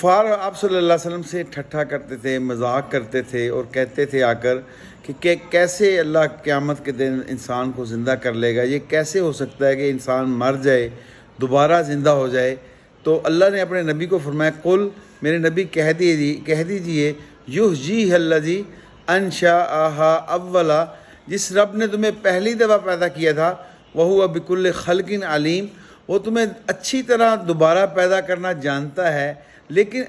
کفار آپ صلی اللہ علیہ وسلم سے ٹھٹھا کرتے تھے، مذاق کرتے تھے اور کہتے تھے آ کر کہ کیسے اللہ قیامت کے دن انسان کو زندہ کر لے گا، یہ کیسے ہو سکتا ہے کہ انسان مر جائے دوبارہ زندہ ہو جائے۔ تو اللہ نے اپنے نبی کو فرمایا، قل، میرے نبی کہہ دیجئے یحییھا الذی انشأھا اولا، جس رب نے تمہیں پہلی دفعہ پیدا کیا تھا، وہو بکل خلق علیم، وہ تمہیں اچھی طرح دوبارہ پیدا کرنا جانتا ہے۔ لیکن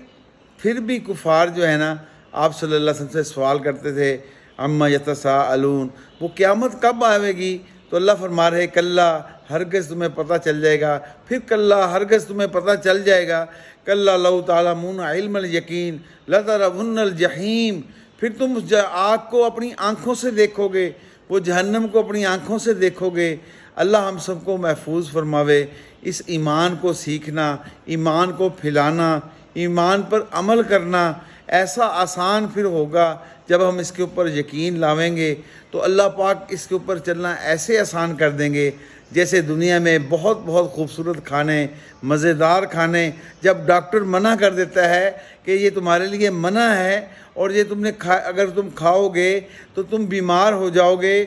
پھر بھی کفار جو ہے نا، آپ صلی اللہ علیہ وسلم سے سوال کرتے تھے، عما یتساءلون، وہ قیامت کب آئے گی؟ تو اللہ فرما رہے، کلا، ہرگز تمہیں پتہ چل جائے گا، پھر کلا، ہرگز تمہیں پتہ چل جائے گا، کلا لو تعلمون علم الیقین لترون الجحیم، پھر تم اس آگ کو اپنی آنکھوں سے دیکھو گے، وہ جہنم کو اپنی آنکھوں سے دیکھو گے۔ اللہ ہم سب کو محفوظ فرماوے۔ اس ایمان کو سیکھنا، ایمان کو پھیلانا، ایمان پر عمل کرنا ایسا آسان پھر ہوگا جب ہم اس کے اوپر یقین لاویں گے، تو اللہ پاک اس کے اوپر چلنا ایسے آسان کر دیں گے جیسے دنیا میں بہت بہت خوبصورت کھانے، مزیدار کھانے، جب ڈاکٹر منع کر دیتا ہے کہ یہ تمہارے لیے منع ہے اور یہ اگر تم کھاؤ گے تو تم بیمار ہو جاؤ گے،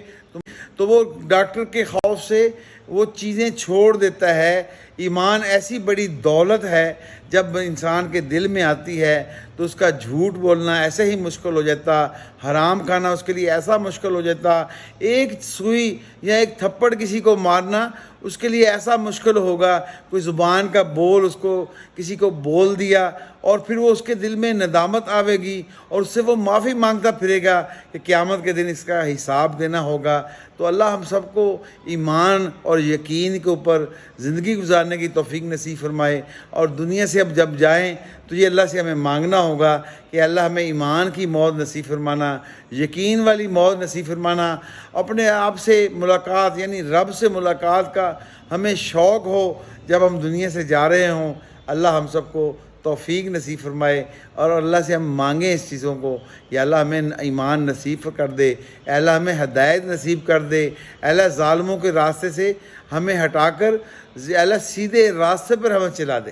تو وہ ڈاکٹر کے خوف سے وہ چیزیں چھوڑ دیتا ہے۔ ایمان ایسی بڑی دولت ہے، جب انسان کے دل میں آتی ہے تو اس کا جھوٹ بولنا ایسے ہی مشکل ہو جاتا، حرام کھانا اس کے لیے ایسا مشکل ہو جاتا، ایک سوئی یا ایک تھپڑ کسی کو مارنا اس کے لیے ایسا مشکل ہوگا، کوئی زبان کا بول اس کو کسی کو بول دیا اور پھر وہ اس کے دل میں ندامت آوے گی اور اس سے وہ معافی مانگتا پھرے گا کہ قیامت کے دن اس کا حساب دینا ہوگا۔ تو اللہ ہم سب کو ایمان اور یقین کے اوپر زندگی گزارنے کی توفیق نصیب فرمائے، اور دنیا سے اب جب جائیں تو یہ اللہ سے ہمیں مانگنا ہوگا کہ اللہ ہمیں ایمان کی موت نصیب فرمانا، یقین والی موت نصیب فرمانا، اپنے آپ سے ملاقات یعنی رب سے ملاقات کا ہمیں شوق ہو جب ہم دنیا سے جا رہے ہوں۔ اللہ ہم سب کو توفیق نصیب فرمائے، اور اللہ سے ہم مانگیں اس چیزوں کو، یا اللہ ہمیں ایمان نصیب کر دے، اے اللہ ہمیں ہدایت نصیب کر دے، اے اللہ ظالموں کے راستے سے ہمیں ہٹا کر اے اللہ سیدھے راستے پر ہمیں چلا دے۔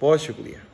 بہت شکریہ۔